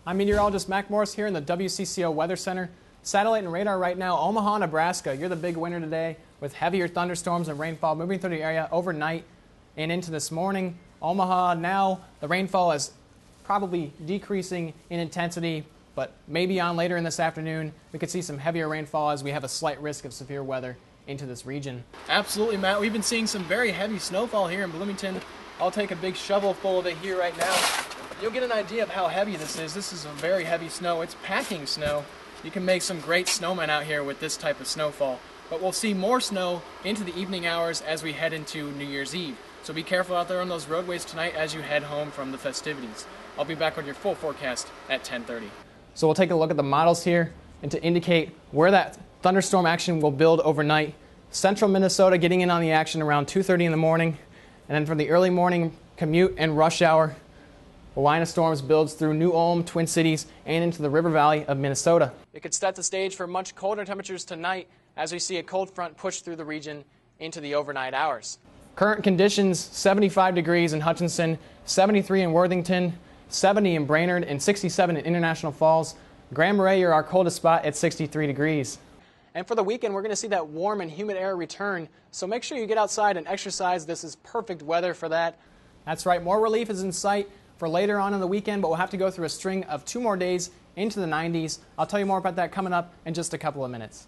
I'm meteorologist Mack here in the WCCO Weather Center. Satellite and radar right now, Omaha, Nebraska. You're the big winner today with heavier thunderstorms and rainfall moving through the area overnight and into this morning. Omaha now, the rainfall is probably decreasing in intensity, but maybe on later in this afternoon, we could see some heavier rainfall as we have a slight risk of severe weather into this region. Absolutely, Matt. We've been seeing some very heavy snowfall here in Bloomington. I'll take a big shovel full of it here right now. You'll get an idea of how heavy this is. This is a very heavy snow. It's packing snow. You can make some great snowmen out here with this type of snowfall. But we'll see more snow into the evening hours as we head into New Year's Eve. So be careful out there on those roadways tonight as you head home from the festivities. I'll be back with your full forecast at 10:30. So we'll take a look at the models here and to indicate where that thunderstorm action will build overnight. Central Minnesota getting in on the action around 2:30 in the morning. And then for the early morning commute and rush hour, the line of storms builds through New Ulm, Twin Cities, and into the River Valley of Minnesota. It could set the stage for much colder temperatures tonight as we see a cold front push through the region into the overnight hours. Current conditions, 75 degrees in Hutchinson, 73 in Worthington, 70 in Brainerd, and 67 in International Falls. Grand Marais, you're our coldest spot at 63 degrees. And for the weekend, we're going to see that warm and humid air return, so make sure you get outside and exercise. This is perfect weather for that. That's right, more relief is in sight for later on in the weekend, but we'll have to go through a string of 2 more days into the 90s. I'll tell you more about that coming up in just a couple of minutes.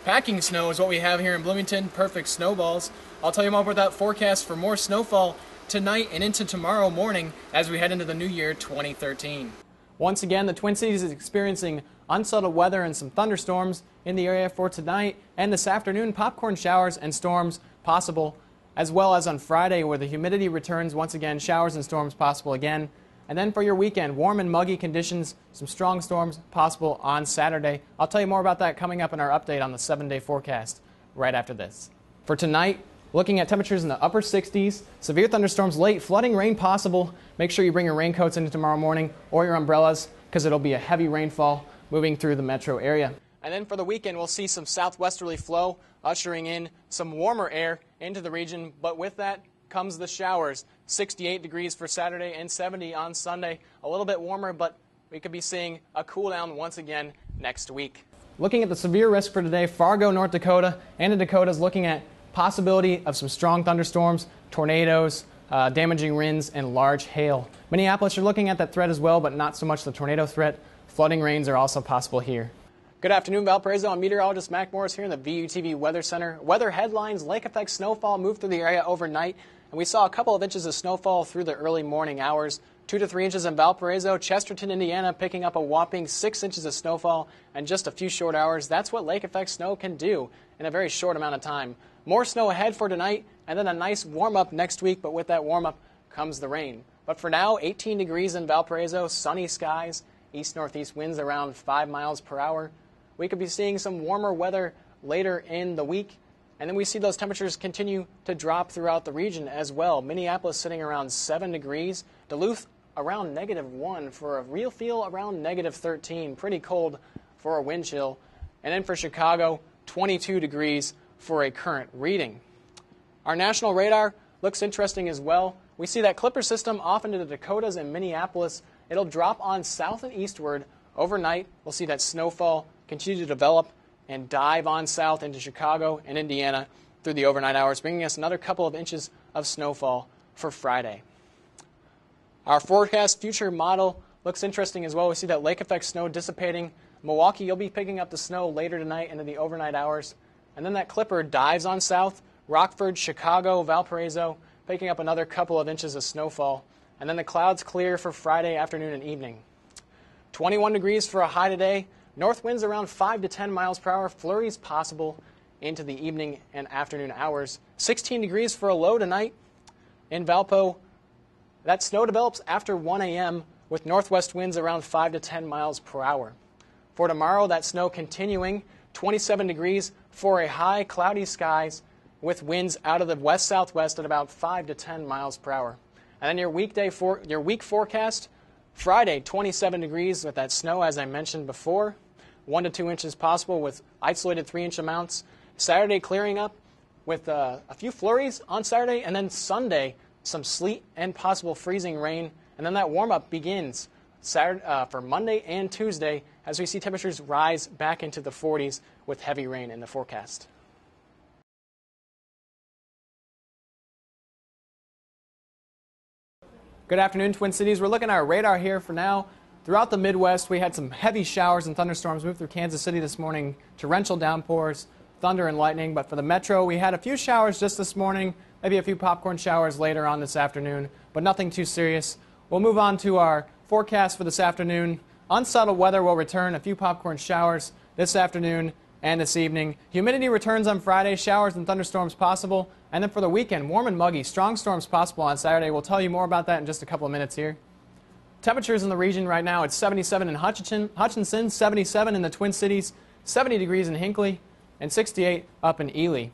Packing snow is what we have here in Bloomington, perfect snowballs. I'll tell you more about that forecast for more snowfall tonight and into tomorrow morning as we head into the new year 2013. Once again, the Twin Cities is experiencing unsettled weather and some thunderstorms in the area for tonight and this afternoon. Popcorn showers and storms possible, as well as on Friday where the humidity returns once again, showers and storms possible again. And then for your weekend, warm and muggy conditions, some strong storms possible on Saturday. I'll tell you more about that coming up in our update on the 7-day forecast right after this. For tonight, looking at temperatures in the upper 60s, severe thunderstorms late, flooding, rain possible. Make sure you bring your raincoats into tomorrow morning or your umbrellas because it'll be a heavy rainfall moving through the metro area. And then for the weekend, we'll see some southwesterly flow ushering in some warmer air into the region, but with that comes the showers. 68 degrees for Saturday and 70 on Sunday. A little bit warmer, but we could be seeing a cool down once again next week. Looking at the severe risk for today, Fargo, North Dakota, and the Dakotas looking at possibility of some strong thunderstorms, tornadoes, damaging winds, and large hail. Minneapolis, you're looking at that threat as well, but not so much the tornado threat. Flooding rains are also possible here. Good afternoon, Valparaiso. I'm meteorologist Mack Morris here in the VUTV Weather Center. Weather headlines: lake effect snowfall moved through the area overnight, and we saw a couple of inches of snowfall through the early morning hours. 2 to 3 inches in Valparaiso. Chesterton, Indiana, picking up a whopping 6 inches of snowfall in just a few short hours. That's what lake effect snow can do in a very short amount of time. More snow ahead for tonight, and then a nice warm-up next week, but with that warm-up comes the rain. But for now, 18 degrees in Valparaiso, sunny skies, east-northeast winds around 5 miles per hour. We could be seeing some warmer weather later in the week, and then we see those temperatures continue to drop throughout the region as well. Minneapolis sitting around 7 degrees, Duluth around -1 for a real feel around -13, pretty cold for a wind chill. And then for Chicago, 22 degrees for a current reading. Our national radar looks interesting as well. We see that Clipper system off into the Dakotas and Minneapolis. It'll drop on south and eastward overnight. We'll see that snowfall continue to develop and dive on south into Chicago and Indiana through the overnight hours, bringing us another couple of inches of snowfall for Friday. Our forecast future model looks interesting as well. We see that lake effect snow dissipating. Milwaukee, you'll be picking up the snow later tonight into the overnight hours. And then that Clipper dives on south. Rockford, Chicago, Valparaiso, picking up another couple of inches of snowfall. And then the clouds clear for Friday afternoon and evening. 21 degrees for a high today. North winds around 5 to 10 miles per hour. Flurries possible into the evening and afternoon hours. 16 degrees for a low tonight in Valpo. That snow develops after 1 a.m. with northwest winds around 5 to 10 miles per hour. For tomorrow, that snow continuing. 27 degrees for a high, cloudy skies with winds out of the west-southwest at about 5 to 10 miles per hour. And then your week forecast, Friday, 27 degrees with that snow, as I mentioned before. 1 to 2 inches possible with isolated 3-inch amounts. Saturday clearing up with a few flurries on Saturday. And then Sunday, some sleet and possible freezing rain. And then that warm-up begins for Monday and Tuesday, as we see temperatures rise back into the 40s with heavy rain in the forecast. Good afternoon, Twin Cities. We're looking at our radar here for now. Throughout the Midwest, we had some heavy showers and thunderstorms move through Kansas City this morning, torrential downpours, thunder and lightning. But for the metro, we had a few showers just this morning, maybe a few popcorn showers later on this afternoon, but nothing too serious. We'll move on to our forecast for this afternoon. Unsettled weather will return, a few popcorn showers this afternoon and this evening. Humidity returns on Friday, showers and thunderstorms possible. And then for the weekend, warm and muggy, strong storms possible on Saturday. We'll tell you more about that in just a couple of minutes here. Temperatures in the region right now, it's 77 in Hutchinson, 77 in the Twin Cities, 70 degrees in Hinckley, and 68 up in Ely.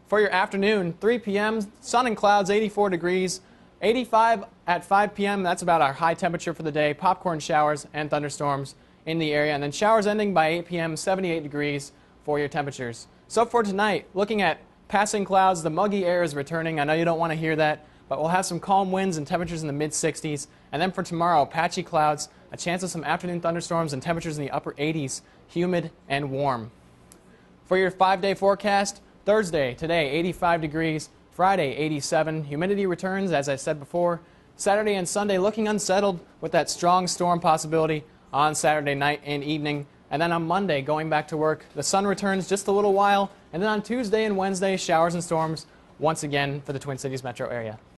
For your afternoon, 3 p.m., sun and clouds, 84 degrees, 85 at 5 p.m., that's about our high temperature for the day, popcorn showers and thunderstorms in the area, and then showers ending by 8 p.m., 78 degrees for your temperatures. So for tonight, looking at passing clouds, the muggy air is returning. I know you don't want to hear that, but we'll have some calm winds and temperatures in the mid-60s. And then for tomorrow, patchy clouds, a chance of some afternoon thunderstorms and temperatures in the upper 80s, humid and warm. For your 5-day forecast, Thursday, today, 85 degrees, Friday, 87. Humidity returns, as I said before. Saturday and Sunday looking unsettled with that strong storm possibility on Saturday night and evening. And then on Monday, going back to work, the sun returns just a little while. And then on Tuesday and Wednesday, showers and storms once again for the Twin Cities metro area.